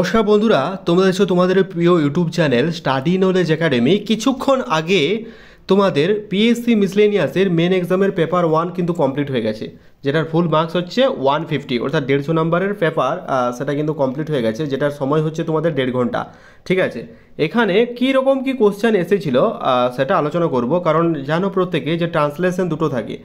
নমস্কার বন্ধুরা, তোমরা এসো তোমাদের প্রিয় YouTube channel study knowledge academy. কিছুক্ষণ আগে তোমাদের পিএসসি মিসলেনিয়াসের মেন এক্সামের পেপার 1 কিন্তু কমপ্লিট হয়ে গেছে, যেটার ফুল মার্কস হচ্ছে 150, অর্থাৎ 150 নম্বরের পেপার। সেটা কিন্তু কমপ্লিট হয়ে গেছে, যেটার সময় হচ্ছে তোমাদের 1.5 ঘন্টা। ঠিক আছে, এখানে কী রকম কী কোশ্চেন এসেছিল সেটা আলোচনা করব। কারণ জানো প্রত্যেকে যে ট্রান্সলেশন দুটো থাকে,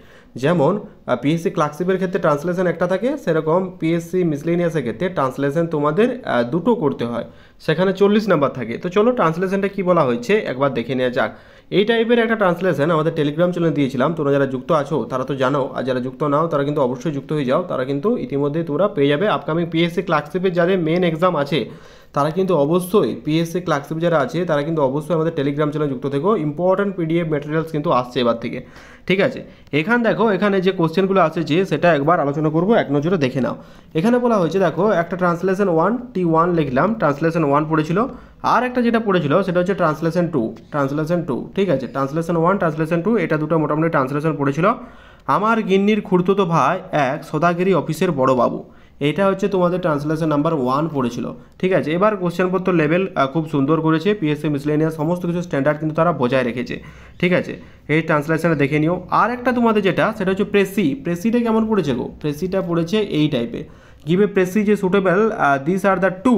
যেমন পিএসসি ক্লার্কশিপের ক্ষেত্রে ট্রান্সলেশন একটা থাকে, সেরকম পিএসসি মিসলেনিয়াসের ক্ষেত্রে ট্রান্সলেশন তোমাদের দুটো করতে হয়, সেখানে 40 নাম্বার থাকে। তো চলো ট্রান্সলেশনটা কী বলা হয়েছে একবার দেখে নেওয়া যাক। এই টাইপের একটা ট্রান্সলেশন আমাদের টেলিগ্রাম চ্যানেলে দিয়েছিলাম, তোমরা যারা যুক্ত আছো তারা তো জানো, আর যারা যুক্ত নাও তারা কিন্তু অবশ্যই যুক্ত হয়ে যাও। তারা কিন্তু ইতিমধ্যে তোমরা পেয়ে যাবে আপকামিং পিএসসি ক্লার্কশিপের যাদের মেন এক্সাম আছে, তারা কিন্তু অবশ্যই পিএসসি ক্লার্কশিপ যারা আছে তারা কিন্তু অবশ্যই আমাদের টেলিগ্রাম চ্যানেলে যুক্ত থেকো। ইম্পর্টেন্ট পিডিএফ ম্যাটেরিয়ালস কিন্তু আসছে এবার থেকে। ঠিক আছে, দেখো এখানে যে কোশ্চেনগুলো আসছে সেটা একবার আলোচনা করবো, এক নজরে দেখে নাও। এখানে বলা হয়েছে, দেখো একটা ট্রান্সলেশন 1 T1 লিখলাম, ট্রান্সলেশন 1 পড়েছিল। আর একটা যেটা পড়েছিল সেটা হচ্ছে ট্রান্সলেশন 2। ঠিক আছে, ট্রান্সলেশন 1 ট্রান্সলেশন 2 এটা দুটো মোটামুটি ট্রান্সলেশন পড়েছিল। আমার গিন্নির খুড়তুতো ভাই এক সদাগিরি অফিসের বড় বাবু, এটা হচ্ছে তোমাদের ট্রান্সলেশন নাম্বার 1 পড়েছিল। ঠিক আছে, এবার কোশ্চেনপত্র লেভেল খুব সুন্দর করেছে পিএসসি মিসলেনিয়াস, সমস্ত কিছু স্ট্যান্ডার্ড কিন্তু তারা বজায় রেখেছে। ঠিক আছে, এই ট্রান্সলেশনে দেখে নিও। আর একটা তোমাদের যেটা সেটা হচ্ছে প্রেসিটা কেমন পড়েছে গো? প্রেসিটা পড়েছে এই টাইপের, গিভ এ প্রেসি যে suitable, this are the two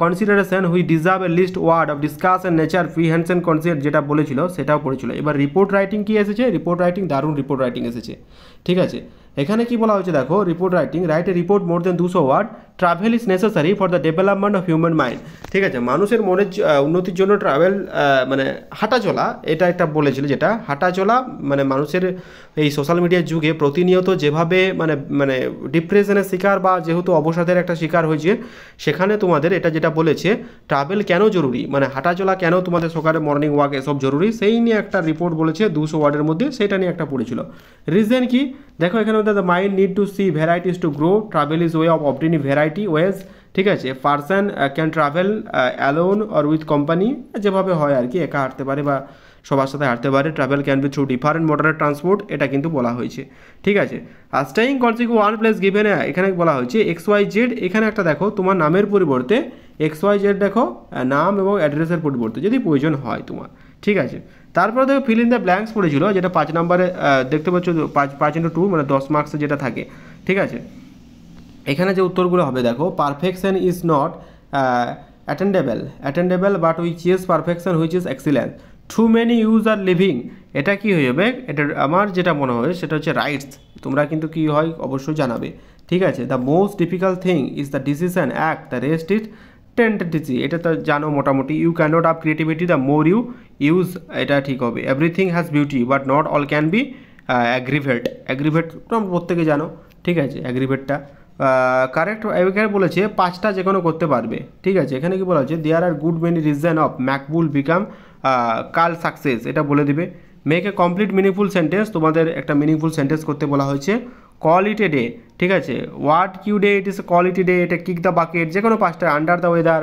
consideration who deserve a list word of discuss and nature free hands and consider, যেটা বলেছিল সেটাও পড়েছিল। এবার রিপোর্ট রাইটিং কী এসেছে? রিপোর্ট রাইটিং দারুণ রিপোর্ট রাইটিং এসেছে। ঠিক আছে, এখানে কি বলা হয়েছে দেখো, report writing, write a report more than 200 word, travel is necessary for the development of human mind. ঠিক আছে, মানুষের মনের উন্নতির জন্য ট্রাভেল মানে হাঁটাচলা, এটা একটা বলেছিল, যেটা হাঁটাচলা মানে মানুষের এই সোশ্যাল মিডিয়ার যুগে প্রতিনিয়ত যেভাবে মানে মানে ডিপ্রেশনের শিকার বা যেহেতু অবসাদের একটা শিকার হয়েছে, সেখানে তোমাদের এটা যেটা বলেছে ট্রাভেল কেন জরুরি, মানে হাঁটাচলা কেন তোমাদের সকালে মর্নিং ওয়াক এসব জরুরি, সেই নিয়ে একটা রিপোর্ট বলেছে 200 ওয়ার্ডের মধ্যে, সেটা নিয়ে একটা পড়েছিল। রিজন কি দেখো, এখানে the mind need to see varieties to grow, travel is way of obtaining variety ways. ঠিক আছে, person can travel alone or with company, যেভাবে হয় আর কি, একা হাঁটতে পারে বা সবার সাথে হাঁটতে পারে। Travel can be through different moderate transport, এটা কিন্তু বলা হয়েছে। ঠিক আছে, আর স্টেইং কনসিকিউ ওয়ান প্লেস গিভেন, এখানে বলা হয়েছে XYZ, এখানে একটা দেখো তোমার নামের পরিবর্তে XYZ দেখো নাম এবং অ্যাড্রেসের পরিবর্তে যদি প্রয়োজন হয় তোমার। ঠিক আছে, তারপরে দেখো ফিল ইন দ্য ব্ল্যাঙ্কস পড়েছিল, যেটা 5 নম্বরে দেখতে পাচ্ছ 5x2 মানে 10 মার্কসে যেটা থাকে। ঠিক আছে, এখানে যে উত্তরগুলো হবে দেখো, perfection is not attainable but we chase perfection which is excellence, to many use are living, এটা কি হয়ে যাবে? এটা আমার যেটা মনে হয় সেটা হচ্ছে রাইটস, তোমরা কিন্তু কি হয় অবশ্যই জানাবে। ঠিক আছে, the most difficult thing is the decision act, the rest is টেন্টেন্সি, এটা তো জানো মোটামুটি। You can not have creativity the more you use, এটা ঠিক হবে। Everything has beauty but not all can be aggravate তোমরা প্রত্যেকে জানো। ঠিক আছে, অ্যাগ্রিভেটটা কারেক্ট। এখানে বলেছে 5টা যে কোনো করতে পারবে। ঠিক আছে, এখানে কি বলা হচ্ছে, there are good many reason of Maqbool become call success, এটা বলে দিবে। Make a complete meaningful sentence, তোমাদের একটা মিনিংফুল সেন্টেন্স করতে বলা হয়েছে। কল ইট এ ডে, ঠিক আছে, what cue day, it is call it a day, এটা কিক দ্য বাকেট, যে কোনো 5টা। আন্ডার দ্য ওয়েদার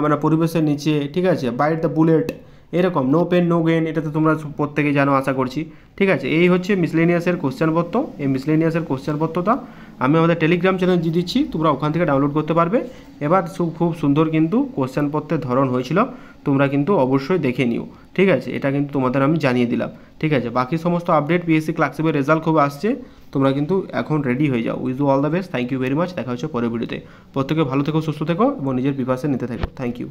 মানে পরিবেশের নিচে। ঠিক আছে, বাইট দ্য বুলেট, এরকম। নো পেন নো গেন, এটা তো তোমরা প্রত্যেকে জানো আশা করছি। ঠিক আছে, এই হচ্ছে মিসলেনিয়াসের কোশ্চেনপত্র। এই মিসলেনিয়াসের কোশ্চেনপত্রটা আমি আমাদের টেলিগ্রাম চ্যানেল দিয়ে দিচ্ছি, তোমরা ওখান থেকে ডাউনলোড করতে পারবে। এবার খুব সুন্দর কিন্তু কোশ্চেনপত্রের ধরন হয়েছিল, তোমরা কিন্তু অবশ্যই দেখে নিও। ঠিক আছে, এটা কিন্তু তোমাদের আমি জানিয়ে দিলাম। ঠিক আছে, বাকি সমস্ত আপডেট পিএসসি ক্লার্কশিপের রেজাল্ট খুব আসছে, তোমরা কিন্তু এখন রেডি হয়ে যাও। Wish you all the best, thank you very much. দেখা হচ্ছে পরের ভিডিওতে। প্রত্যেকে ভালো থেকো, সুস্থ থেকো এবং নিজের প্রিপারেশন নিতে থেকো। Thank you.